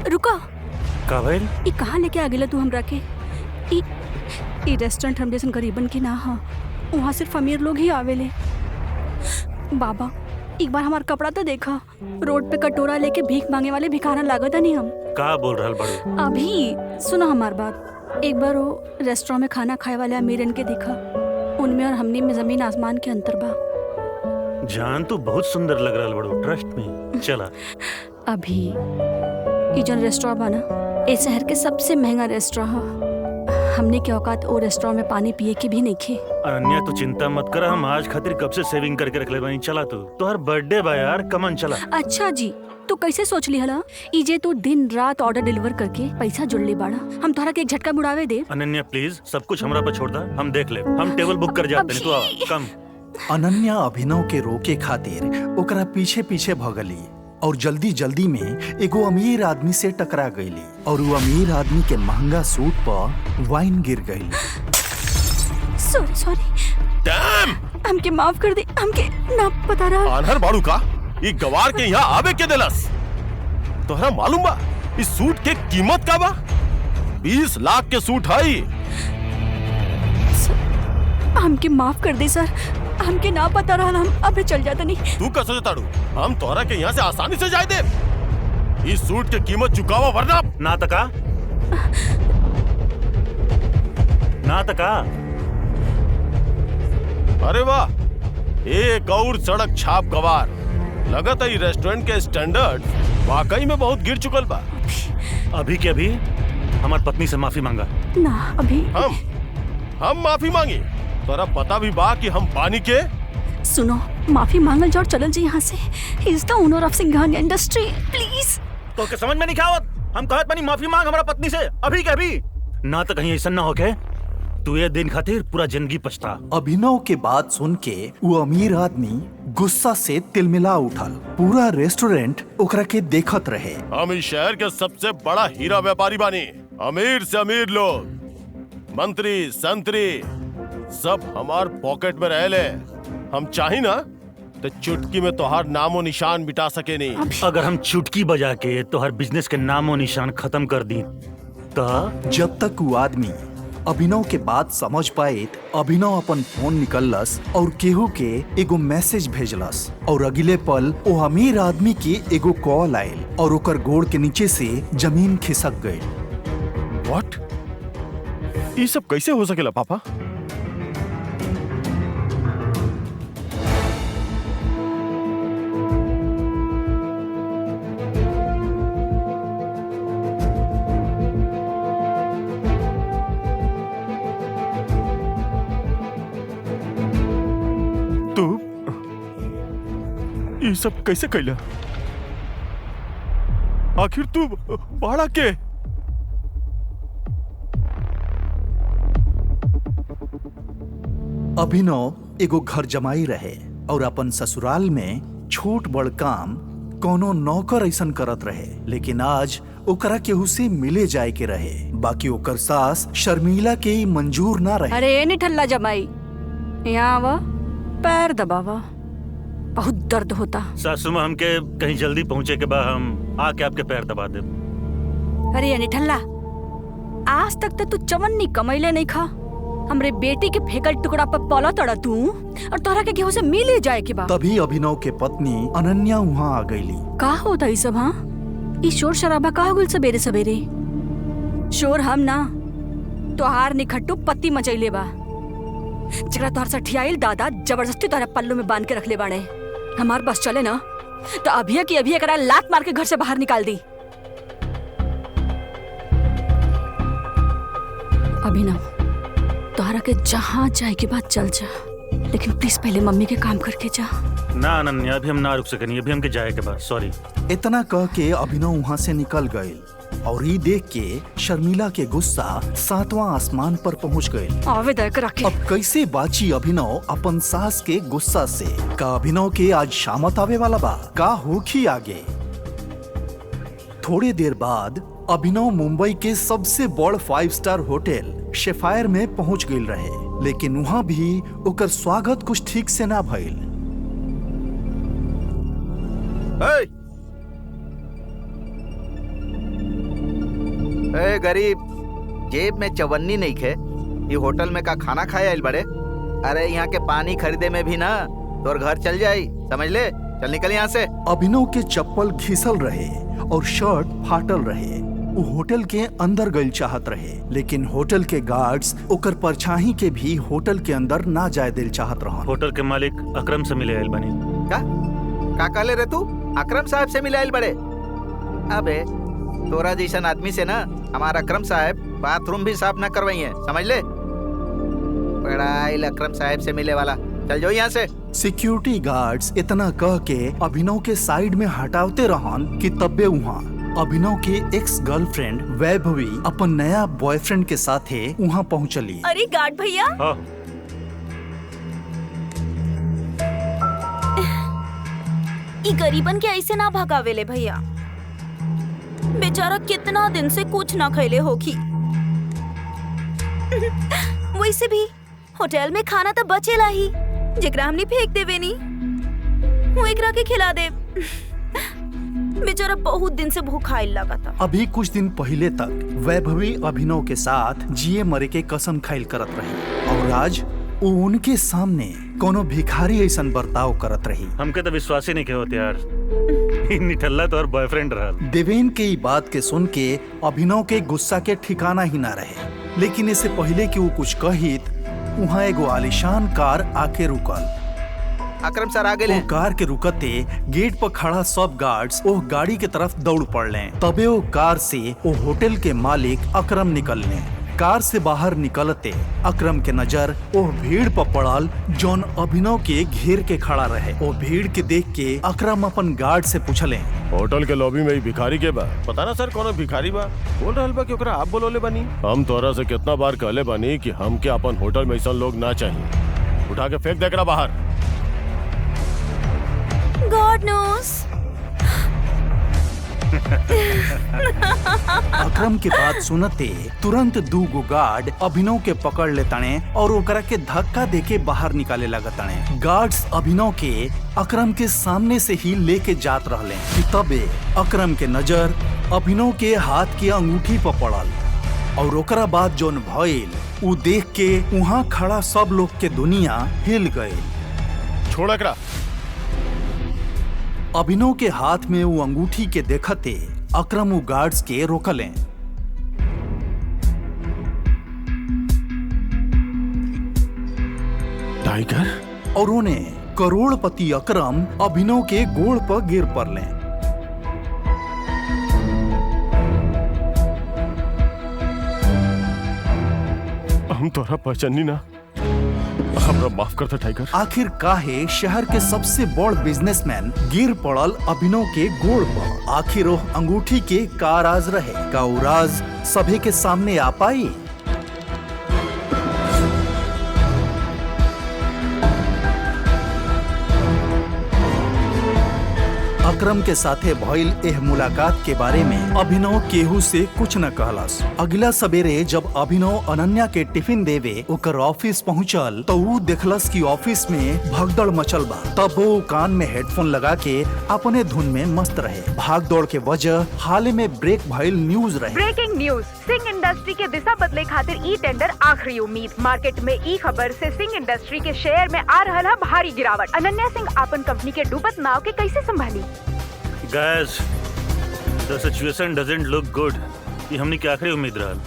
रुका। का भइल? ई कहाँ लेके आ गेला तू हमरा के? ई रेस्टोरेंट हम जैसन गरीबन के ना ह, वहाँ सिर्फ अमीर लोग ही आवेले। बाबा एक बार हमार कपड़ा तो देखा, रोड पे कटोरा लेके भीख मांगे वाले भिखारन लागत नहीं हम। का बोल रहल बड़ू? अभी सुनो हमार बात। एक बार वो रेस्टोरेंट में खाना खाए वाले अमीरन के देखा, उनमें और हमने में जमीन आसमान के अंतर बा। जान तू बहुत सुंदर लग रहल बड़ू, ट्रस्ट में चला। अभी ई जौन रेस्टोरेंट बा ना, ए शहर के सबसे महंगा रेस्टोरेंट ह। हमने के औकात ओ रेस्टोरेंट में पानी पिए के भी नहीं खे। अनन्या तू चिंता मत कर, हम आज खातिर कब से सेविंग करके रख ले बानी। चला तू, तोहर बर्थडे बा यार, कमन चला। अच्छा जी, तू कैसे सोच ली हला? ई जे तू दिन रात ऑर्डर डिलीवर करके पैसा जुड़ ले बाड़ा, हम तोहरा के एक झटका बुड़ावे दे। अनन्या प्लीज सब कुछ हमरा पर छोड़ दा, हम देख ले। हम टेबल बुक कर जाते हैं, तू आ कम। अनन्या अभिनव के रोके खातिर ओकरा पीछे पीछे भगली और जल्दी जल्दी में एगो अमीर आदमी से टकरा गईली और वो अमीर आदमी के महंगा सूट पर वाइन गिर गई। Sorry dam! हमके माफ कर दे, हमके ना पता रहा। आनहर बाड़ू का ई गवार के यहाँ आवे के देलस। तोहरा मालूम बा इस सूट के कीमत का बा? 20 लाख के सूट है। हमके माफ कर दे सर, हमके ना पता रहा, हम अबे चल जाता नहीं। तू का सोचताड़ू हम तोहरा के यहाँ से आसानी से जाए दे? इस सूट के कीमत चुकावा वरना ना तका ना तका। अरे वाह, एक और सड़क छाप गवार। लगता है रेस्टोरेंट के स्टैंडर्ड वाकई में बहुत गिर चुकल बा। अभी के अभी हमार पत्नी से माफी मांगा। ना अभी हम माफी मांगी? तोरा पता भी बा कि हम पानी के। सुनो, माफी मांगल जाओ, चलल जी यहाँ से। He is the owner of Singhania industry, please. तो के समझ में नहीं खावत? हम कहत बानी माफी मांग हमारा पत्नी से, अभी के अभी। ना तो कहीं ऐसा ना हो के तू ये दिन खातिर पूरा जिंदगी पछता। अभिनव के बात सुन के वो अमीर आदमी गुस्सा से तिलमिला उठल। पूरा रेस्टोरेंट ओकरा के देखत रहे। हम इस शहर के सबसे बड़ा हीरा व्यापारी बानी। अमीर से अमीर लोग, मंत्री संतरी सब हमार पॉकेट में रह ले। हम चाही ना तो चुटकी में तोहार नामो निशान मिटा सके नहीं। अगर हम चुटकी बजा के तोहर बिजनेस के नामो निशान खत्म कर दी तो? जब तक वो आदमी अभिनव के बात समझ पाए, अभिनव अपन फोन निकलस और केहू के एगो मैसेज भेजलस और अगले पल वो अमीर आदमी के एगो कॉल आयल और ओकर गोड़ के नीचे से जमीन खिसक गई। व्हाट? ये सब कैसे हो सकेला पापा? ये सब कैसे कैला? आखिर तू बाड़ा के? अभिनव एगो घर जमाई रहे और अपन ससुराल में छोट बड़ काम कोनो नौकर ऐसन करत रहे। लेकिन आज ओकरा केहू से मिले जाए के रहे, बाकी ओकर सास शर्मिला के ही मंजूर ना रहे। अरे नहीं ठल्ला जमाई, यहाँ आवा, पैर दबावा, बहुत दर्द होता। सासू माँ हमके कहीं जल्दी पहुँचे के बाद हम आके आपके पैर दबा दे। अरे यानी ठल्ला, आज तक तो तू चवन नहीं कमैले नहीं खा। हमरे बेटी के फेकल टुकड़ा पर पौला तड़ा तू और तोहरा के केहू से मिले जाए के बाद। तभी अभिनव के पत्नी अनन्या वहाँ आ गईली। का होता है सब? हाँ, ई शोर शराबा का हो गइल सवेरे सवेरे? शोर हम ना, तोहार निखट्टू पत्ती मचैले बा। जरा तोहर सठियाइल दादा जबरदस्ती तोहरा पल्लू में बांध के रख ले बाड़े। हमार बस चले ना तो अभी की अभी एकरा लात मार के घर से बाहर निकाल दी। अभिनव, तोहरा के जहाँ जाए के बाद चल जा, लेकिन प्लीज पहले मम्मी के काम करके जा। ना अनन्या, अभी हम ना रुक सकेनी, अभी हमके जाए के बाद, सॉरी। इतना कह के अभिनव वहाँ से निकल गए और ये देख के शर्मिला के गुस्सा 7वां आसमान पर पहुँच गए। अब कैसे बाची अभिनव अपन सास के गुस्सा से? का अभिनव के आज शामत आवे वाला बा? का होखी आगे? थोड़े देर बाद अभिनव मुंबई के सबसे बड़ 5 स्टार होटल शेफायर में पहुंच गई रहे, लेकिन वहां भी ओकर स्वागत कुछ ठीक से ना भइल। ए गरीब, जेब में चवन्नी नहीं खे, ये होटल में का खाना खाए आइल बड़े? अरे यहाँ के पानी खरीदे में भी ना तोर घर चल जाई, समझ ले। चल निकल यहाँ से। अभिनव के चप्पल घिसल रहे और शर्ट फाटल रहे। वो होटल के अंदर गइल चाहत रहे, लेकिन होटल के गार्ड्स ओकर परछाई के भी होटल के अंदर ना जाए दिल चाहत रहन। होटल के मालिक अकरम से मिले आइल बानी। का कहले रे तू? अकरम साहब से मिले आइल बड़े? अबे तोरा जैसन आदमी से ना हमारा अकरम साहब बाथरूम भी साफ ना करवाई है, समझ ले। बड़ा आइल अकरम साहब से मिले वाला, चल जाओ यहाँ से। सिक्योरिटी गार्ड्स इतना कह के अभिनव के साइड में हटावते रहन कि तब्बे वहाँ अभिनव के एक्स गर्लफ्रेंड वैभवी अपन नया बॉयफ्रेंड के साथे वहाँ पहुँचली। अरे गार्ड भैया, हाँ। ई गरीबन के ऐसे ना भगावेले भैया, बेचारा कितना दिन से कुछ ना खैले होखी। वैसे भी होटल में खाना तो बचेला ही, जेकरा हमने फेंक देवे नी वो एकरा के खिला दे। बेचारा बहुत दिन से भूखाइल लगा था। अभी कुछ दिन पहले तक वैभवी अभिनव के साथ जिए मरे के कसम खाइल करत रही और आज वो उनके सामने कोनो भिखारी ऐसा बर्ताव करत रही। हमके तो विश्वास ही नहीं के होते यार, निठल्ला तो और बॉयफ्रेंड रहा। देवेन के ई बात के सुन के अभिनव के गुस्सा के ठिकाना ही ना रहे, लेकिन इससे पहले कि वो कुछ कहित वहाँ एगो आलिशान कार आके रुकल। अकरम सर आ गए। वो कार के रुकते गेट पर खड़ा सब गार्ड्स वो गाड़ी के तरफ दौड़ पड़ले। तबे वो कार से वो होटल के मालिक अकरम निकलने। कार से बाहर निकलते अकरम के नजर वो भीड़ पर पड़ल जौन अभिनव के घेर के खड़ा रहे। वो भीड़ के देख के अकरम अपन गार्ड से पूछले, होटल के लॉबी में ही भिखारी के बा? पता ना सर कौन भिखारी बा? बोल रहल बा कि ओकरा आप बोलोले बानी। हम तोरा से कितना बार कहले बानी कि हमके अपन होटल में ऐसा लोग ना चाहिए। उठा के फेंक दे एकरा बाहर। God knows. अकरम के बात सुनते तुरंत दूगो गार्ड अभिनव के पकड़ ले तने और ओकरा के धक्का देके बाहर निकाले लगा तने। गार्ड्स अभिनव के अकरम के सामने से ही लेके जात रहले कि तबे अकरम के नजर अभिनव के हाथ की अंगूठी पर पड़ल और ओकरा बाद जोन भइल उ देख के वहाँ खड़ा सब लोग के दुनिया हिल गए। छोड़ एकरा। अभिनव के हाथ में वो अंगूठी के देखते अकरम वो गार्ड्स के रोकले। टाइगर? और उन्हें करोड़पति अकरम अभिनव के गोड़ पर गिर पड़ले। हम तोरा पहचानी ना, हमरा माफ करता टाइगर। आखिर काहे शहर के सबसे बड़ बिजनेसमैन गिर पड़ल अभिनव के गोड़ पर? आखिर वो अंगूठी के का राज रहे? का वो राज सभी के सामने आ पाई? अकरम के साथे भइल एह मुलाकात के बारे में अभिनव केहू से कुछ न कहलस। अगला सवेरे जब अभिनव अनन्या के टिफिन देवे ओकर ऑफिस पहुंचल तो वो देखलस कि ऑफिस में भगदड़ मचल बा। तब वो कान में हेडफोन लगा के अपने धुन में मस्त रहे। भागदौड़ के वजह हाल में ब्रेक भइल न्यूज रहे। ब्रेकिंग न्यूज, सिंह इंडस्ट्री के दिशा बदले खातिर ई टेंडर आखिरी उम्मीद। मार्केट में ई खबर से सिंह इंडस्ट्री के शेयर में आ रहल है भारी गिरावट। अनन्या सिंह अपन कंपनी के डूबत नाव के कैसे संभाली? Guys, the situation doesn't look good. ये हमने की आखिरी उम्मीद रहल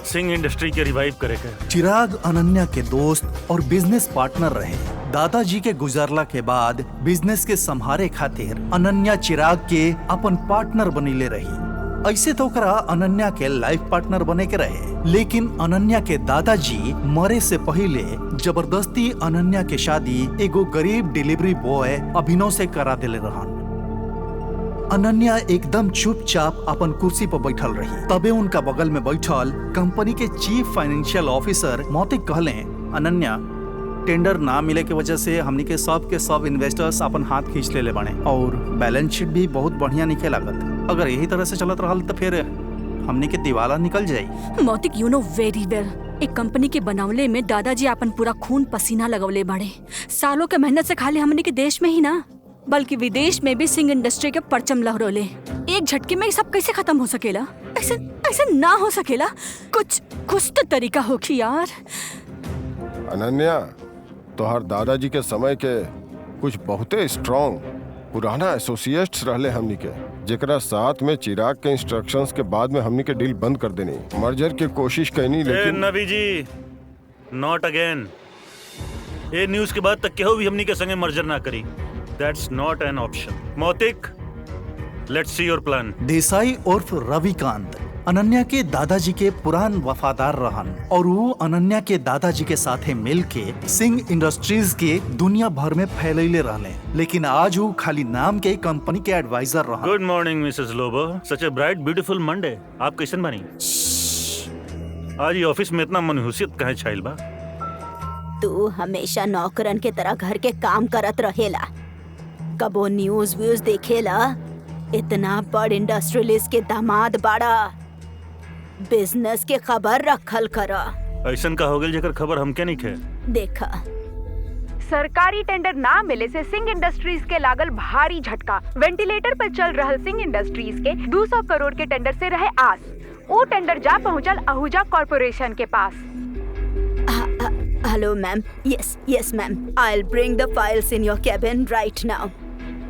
सिंह इंडस्ट्री के रिवाइव करे के। चिराग अनन्या के दोस्त और बिजनेस पार्टनर रहे। दादाजी के गुजरला के बाद बिजनेस के संभारे खातिर अनन्या चिराग के अपन पार्टनर बनीले रही। ऐसे तो ओकरा अनन्या के लाइफ पार्टनर बने के रहे, लेकिन अनन्या के दादाजी मरे से पहले जबरदस्ती अनन्या के शादी एगो गरीब डिलीवरी बॉय अभिनव से करा देले रहन। अनन्या एकदम चुपचाप अपन कुर्सी पर बैठल रही। तबे उनका बगल में बैठल कंपनी के चीफ फाइनेंशियल ऑफिसर मौतिक कहले, अनन्या, टेंडर ना मिले के वजह से हमनी के सब इन्वेस्टर्स अपन हाथ खींच ले बाने और बैलेंस शीट भी बहुत बढ़िया निकले लागत। अगर यही तरह से चलत रहल तो फिर हमनी के दिवाला निकल जाई। मौतिक, यू नो वेरी वेल, एक कंपनी के बनावले में दादाजी अपन पूरा खून पसीना लगवले बाड़े। सालों के मेहनत से खाली हमनी के देश में ही ना बल्कि विदेश में भी सिंह इंडस्ट्री के परचम लहरोले। एक झटके में ये सब कैसे खत्म हो सकेला? ऐसे ऐसे ना हो सकेला। कुछ तो तरीका होगी यार। अनन्या, तोहर दादाजी के समय के कुछ बहुते स्ट्रॉन्ग पुराना एसोसिएट्स रहले हमनी के, जेकरा साथ में चिराग के इंस्ट्रक्शंस के बाद में हमनी के डील बंद कर देनी, मर्जर की कोशिश कैनी, लेकिन नबी जी, नॉट अगेन। ये न्यूज़ के बाद तक केहू भी हमनी के संगे मर्जर ना करी। That's not an option. Mautik, let's see your plan. Desai उर्फ रविकांत अनन्या के दादाजी के पुरान वफादार रहन और वो अनन्या के दादाजी के साथे मिल के सिंह इंडस्ट्रीज के दुनिया भर में फैलैले रहले, लेकिन आज वो खाली नाम के कंपनी के एडवाइजर रहन। Good morning Mrs Lobo. सच ए ब्राइट ब्यूटीफुल मंडे। आप कैसन बानी? आज ये ऑफिस में इतना मनहूसियत काहे छाइल बा? तू हमेशा नौकरन के तरह घर के काम करत रहेला, कबो न्यूज व्यूज देखेला। इतना बड़ इंडस्ट्रियलिस्ट के दामाद बाड़ा, बिजनेस के खबर रखल करा। ऐसन का हो गइल जेकर खबर हमके नहीं खे? देखा, सरकारी टेंडर ना मिले से सिंह इंडस्ट्रीज के लागल भारी झटका। वेंटिलेटर पर चल रहल सिंह इंडस्ट्रीज के 200 करोड़ के टेंडर से रहे आस। वो टेंडर जा पहुंचल आहूजा कॉर्पोरेशन के पास। Hello ma'am. Yes ma'am, I will bring the files in your cabin right now.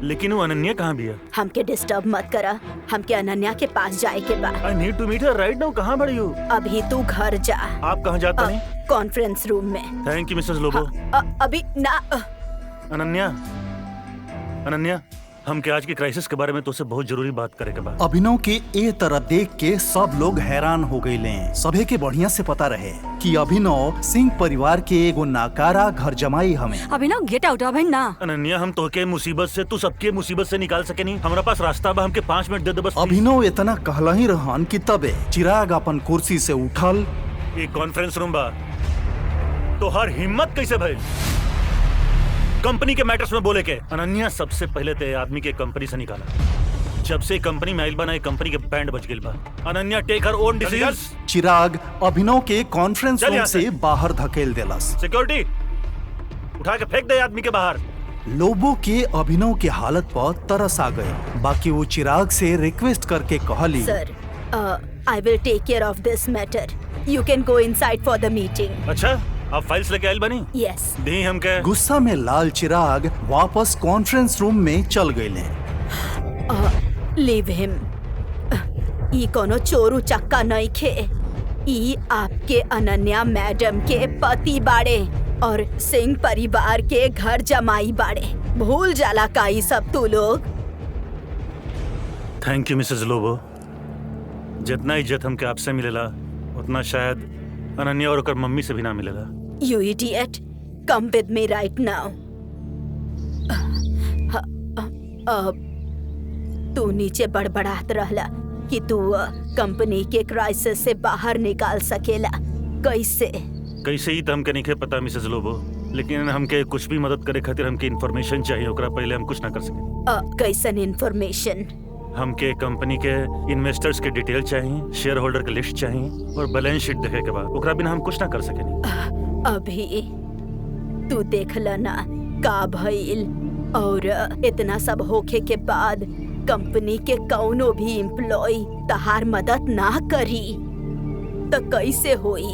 लेकिन वो अनन्या कहाँ भी है? हमके डिस्टर्ब मत करा, हमके अनन्या के पास जाए के बा। I need to meet her right now। कहाँ बड़ी हो? अभी तू घर जा। आप कहाँ जाते हैं? कॉन्फ्रेंस रूम में। Thank you Mrs Lobo. अभी ना। अनन्या, हमके आज के क्राइसिस के बारे में तुझसे बहुत जरूरी बात करे के बा। अभिनव के ए तरह देख के सब लोग हैरान हो गए। सभे के बढ़िया से पता रहे कि अभिनव सिंह परिवार के एगो नाकारा घर जमाई हमें। अभिनव गेट आउट अभिन ना। अनन्या, हम तोहके मुसीबत से, तू सबके मुसीबत से निकाल सके नहीं। हमारा पास रास्ता बा, हमके 5 मिनट दे दे बस। अभिनव इतना कहला ही रहन कि तबे चिराग अपन कुर्सी से उठल। एक कॉन्फ्रेंस रूम बा, तो हर हिम्मत कैसे भइल कंपनी के मैटर्स में बोले के? अनन्या, सबसे पहले ते आदमी के कंपनी से निकाला। जब से कंपनी में आइल बा ना, कंपनी के बैंड बज गइल बा। Ananya, take her own decisions. चिराग अभिनव के कॉन्फ्रेंस रूम से बाहर धकेल देलस। सिक्योरिटी, उठा के फेंक दे आदमी के बाहर। लोबो के अभिनव के हालत पर तरस आ गए। बाकी वो चिराग से रिक्वेस्ट करके कहली, sir, I will take care of this matter. You can go inside for the meeting. अच्छा, आप फाइल्स लेके आइल बनी? यस। दी हमके। गुस्सा में लाल चिराग वापस कॉन्फ्रेंस रूम में चल गए। लीव हिम। ई कोनो चोरू चक्का नहीं खे। ई आपके अनन्या मैडम के पति बाड़े और सिंह परिवार के घर जमाई बाड़े। भूल जाला का ई सब तू लोग? Thank you Mrs Lobo. जितना इज्जत हमके आपसे मिलेला, उतना शायद अनन्या और ओकर मम्मी से भी ना मिलेला। You idiot, come with me right now. तू नीचे बड़बड़ात रहला कि तू कंपनी के क्राइसिस से बाहर निकाल सकेला। कैसे ही तो हमके नहीं पता मिसेस लोबो, लेकिन हमके कुछ भी मदद करे खातिर हमके इन्फॉर्मेशन चाहिए। ओकरा पहले हम कुछ ना कर सके। कैसन इन्फॉर्मेशन? हमके कंपनी के इन्वेस्टर्स के डिटेल चाहिए, शेयर होल्डर के लिस्ट चाहिए और बैलेंस शीट देखे के बाद। ओकरा बिना हम कुछ ना कर सके। अभी तू देखला ना का भइल, और इतना सब होखे के बाद कंपनी के कौनो भी एम्प्लॉय तहार मदद ना करी तो कैसे होई?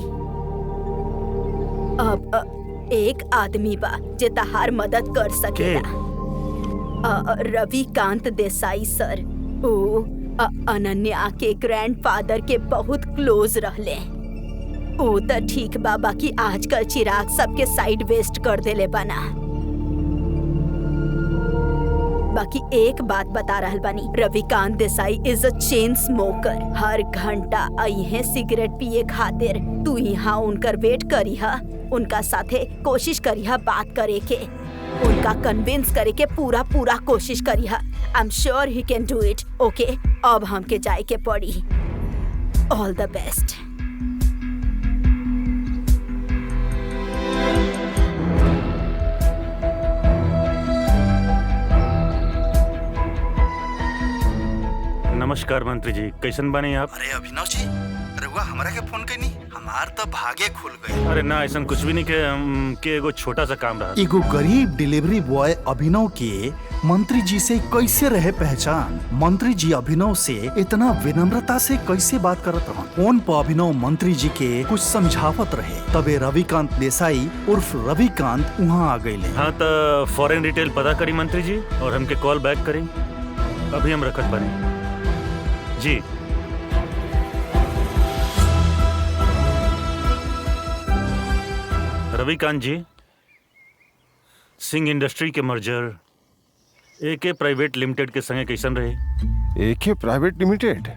अब एक आदमी बा जे तहार मदद कर सकेला। रविकांत देसाई सर। वो अनन्या के ग्रैंडफादर के बहुत क्लोज रहले। वो तो ठीक बा, बाकी आजकल चिराग सबके साइड वेस्ट कर देले बना। बाकी एक बात बता रहल बानी, Ravikant Desai is a chain smoker. हर घंटा आई सिगरेट पिए खातिर। तू यहाँ उनकर वेट करीहा, उनका साथे कोशिश करीहा बात करे के, उनका कन्विंस करे के पूरा कोशिश करीहा। I am sure he can do it. Okay, अब हमके जाए के पड़ी। All the best. नमस्कार मंत्री जी, कैसन बानी आप? अरे अभिनव जी, रउआ हमरा के फोन कैनी? हमार तो भागे खुल गए। अरे ना, ऐसा कुछ भी नहीं के एगो छोटा सा काम रहा। एगो गरीब डिलीवरी बॉय अभिनव के मंत्री जी से कैसे रहे पहचान? मंत्री जी अभिनव से इतना विनम्रता से कैसे बात करत रहन? फोन पर अभिनव मंत्री जी के कुछ समझावत रहे, तबे रविकांत देसाई उर्फ रविकांत वहाँ आ गए। हाँ तो फॉरेन डिटेल पता करी मंत्री जी और हमके कॉल बैक करी। अभी हम रखत बने जी। रविकांत जी, सिंह इंडस्ट्री के मर्जर एके प्राइवेट लिमिटेड के संगे कैसन रहे? एके प्राइवेट लिमिटेड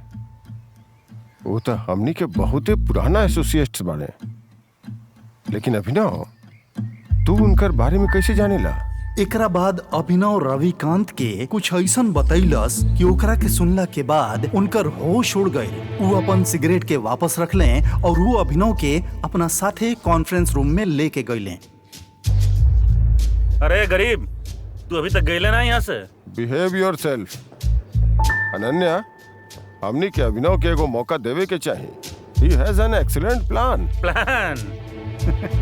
वो तो हमनी के बहुते पुराना एसोसिएट्स बाने, लेकिन अभिनव तू उनकर बारे में कैसे जानेला? एकरा बाद अभिनव रविकांत के कुछ ऐसन बतैलस कि ओकरा के सुनला के बाद उनकर होश उड़ गए। वो अपन सिगरेट के वापस रख लें और वो अभिनव के अपना साथे कॉन्फ्रेंस रूम में लेके गए। अरे गरीब, तू अभी तक गए ना यहाँ से? Behave yourself. अनन्या, हमनी के अभिनव के एगो मौका देवे के चाहिए। He has an excellent plan.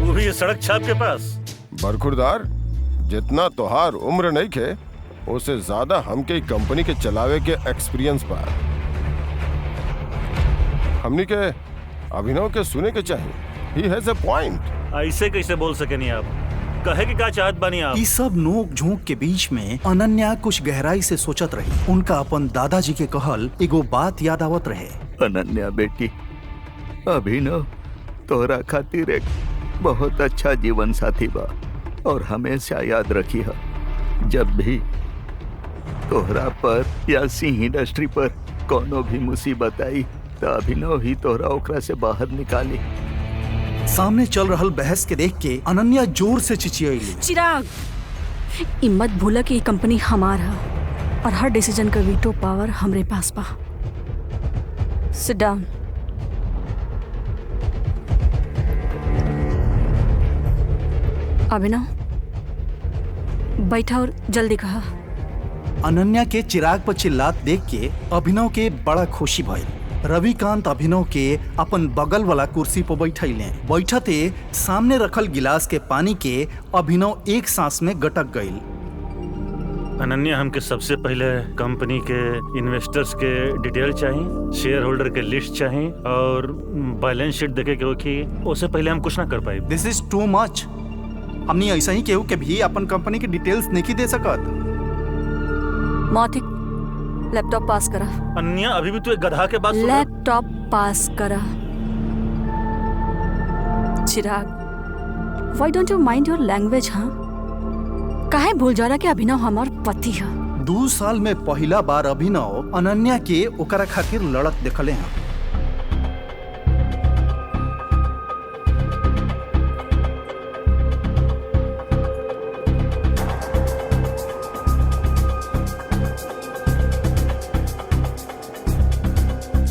वो भी ये सड़क छाप के पास। बरखुरदार, जितना तोहार उम्र नहीं खे उससे ज्यादा हमके कंपनी के चलावे के एक्सपीरियंस बा। हमनी के अभिनव के सुने के चाहिए। He has a point. ऐसे कैसे बोल सके नहीं आप? कहे कि क्या चाहत बानी आप? इस सब नोक झोंक के बीच में अनन्या कुछ गहराई से सोचत रही। उनका अपन दादाजी के कहल एगो बात याद आवत रहे। अनन्या बेटी, अभिनव तोहरा खातिर एक बहुत अच्छा जीवन साथी बा और हमेशा याद रखी है, जब भी तोहरा पर या सिंह इंडस्ट्री पर कोनो भी मुसीबत आई तो अभिनव ही तोहरा ओकरा से बाहर निकाली। सामने चल रहल बहस के देख के अनन्या जोर से चिचियली। चिराग, हिम्मत भूला कि ये कंपनी हमार है और हर डिसीजन का वीटो पावर हमरे पास बा। Sit down. अभिनव, बैठा और जल्दी कहा। अनन्या के चिराग पर चिल्लात देख के अभिनव के बड़ा खुशी भइल। रविकांत अभिनव के अपन बगल वाला कुर्सी पर बैठैले। बैठते सामने रखल गिलास के पानी के अभिनव एक सांस में गटक गईल। अनन्या, हमके सबसे पहले कंपनी के इन्वेस्टर्स के डिटेल चाहिए, शेयर होल्डर के लिस्ट चाहिए और बैलेंस शीट देखे के होखी। उससे पहले हम कुछ ना कर पाए। दिस इज टू मच। हमने ऐसा ही केहू के भी अपन कंपनी के डिटेल्स नहीं दे सकत। मौतिक, लैपटॉप पास करा। अन्या, अभी भी तू एक गधा के बात सुन रहा है? लैपटॉप पास करा। Chirag, why don't you mind your language? हाँ, काहे भूल जा रहा कि अभिनव हमार पति है। 2 साल में पहला बार अभिनव अनन्या के ओकरा खातिर लड़त देखले हैं।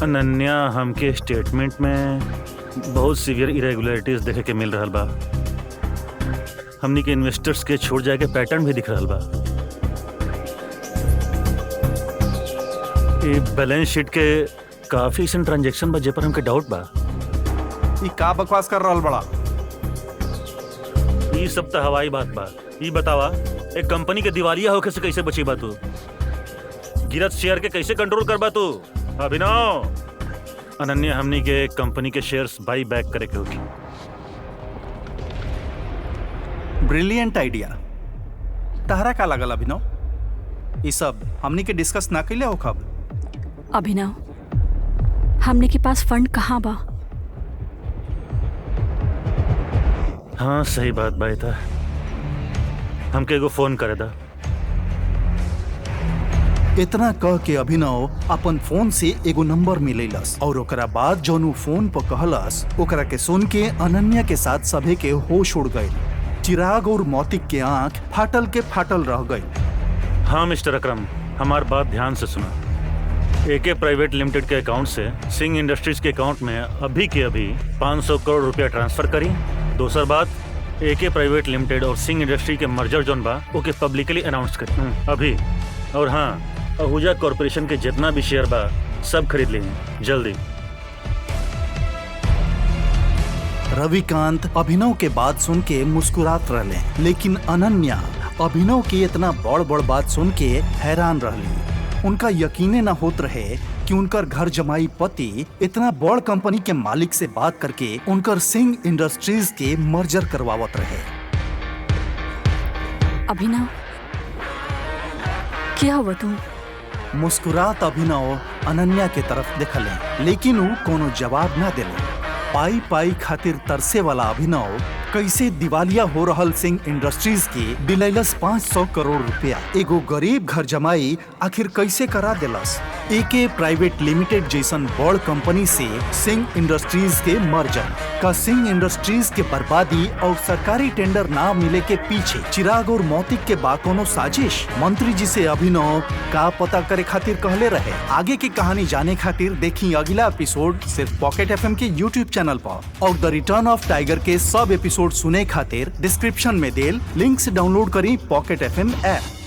अनन्या, हमके स्टेटमेंट में बहुत सीवियर इरेगुलरिटीज देखे के मिल रहा बा। हमनी के इन्वेस्टर्स के छोड़ जाए के पैटर्न भी दिख रहा बा। ये बैलेंस शीट के काफी ऐसे ट्रांजैक्शन बा जे पर हमके डाउट बा। ये का बकवास कर रहल बड़ा? ये सब तो हवाई बात बा। ये बतावा, एक कंपनी के दिवालिया होके से कैसे बची बा तू? गिरत शेयर के कैसे कंट्रोल कर बा तू? अभिनव, अनन्या, हमनी के कंपनी के शेयर्स बाई बैक करे के होगी। Brilliant idea. तहरा का लगल अभिनव? ये सब हमनी के डिस्कस ना कैले हो कब? अभिनव, हमने के पास फंड कहाँ बा? हाँ, सही बात बाई था। हमके एगो फोन करे दा। इतना कह के अभिनव अपन फोन से एगो नंबर मिलेलस और ओकरा बाद जौन फोन पर कहलस ओकरा के सुन के अनन्या के साथ सभे के होश उड़ गए। चिराग और मौतिक के आंख फाटल रह गई। हाँ मिस्टर अकरम, हमार बात ध्यान से सुना। एके प्राइवेट लिमिटेड के अकाउंट से सिंह इंडस्ट्रीज के अकाउंट में अभी के अभी 500 करोड़ रुपया ट्रांसफर करी। दूसर बात, एके प्राइवेट लिमिटेड और सिंह इंडस्ट्री के मर्जर जोन बा ओके पब्लिकली अनाउंस करी अभी। और हाँ, आहूजा कॉर्पोरेशन के जितना भी शेयर बा सब खरीद लेंगे जल्दी। रविकांत अभिनव के बात सुन के मुस्कुरात रहले, लेकिन अनन्या अभिनव की इतना बड़ बड़ बात सुन के हैरान रहली। उनका यकीने न होत रहे कि उनकर घर जमाई पति इतना बड़ कंपनी के मालिक से बात करके उनकर सिंह इंडस्ट्रीज के मर्जर करवावत रहे। अभिनव, क्या हुआ तू? मुस्कुरात अभिनव अनन्या के तरफ देखले, लेकिन वो कोनो जवाब न दिले। पाई पाई खातिर तरसे वाला अभिनव कैसे दिवालिया हो रहल सिंह इंडस्ट्रीज के दिलैलस 500 करोड़ रुपया। एगो गरीब घर जमाई आखिर कैसे करा दिलस एके प्राइवेट लिमिटेड जैसन बड़ कंपनी से सिंह इंडस्ट्रीज के मर्जर। का सिंह इंडस्ट्रीज के बर्बादी और सरकारी टेंडर ना मिले के पीछे चिराग और मौतिक के बा कोनो साजिश? मंत्री जी से अभिनव का पता करे खातिर कहले रहे। आगे की कहानी जाने खातिर देखी अगला एपिसोड सिर्फ पॉकेट एफएम के यूट्यूब चैनल पर, और द रिटर्न ऑफ टाइगर के सब एपिसोड सुने खातिर डिस्क्रिप्शन में देल लिंक से डाउनलोड करी पॉकेट एफएम ऐप।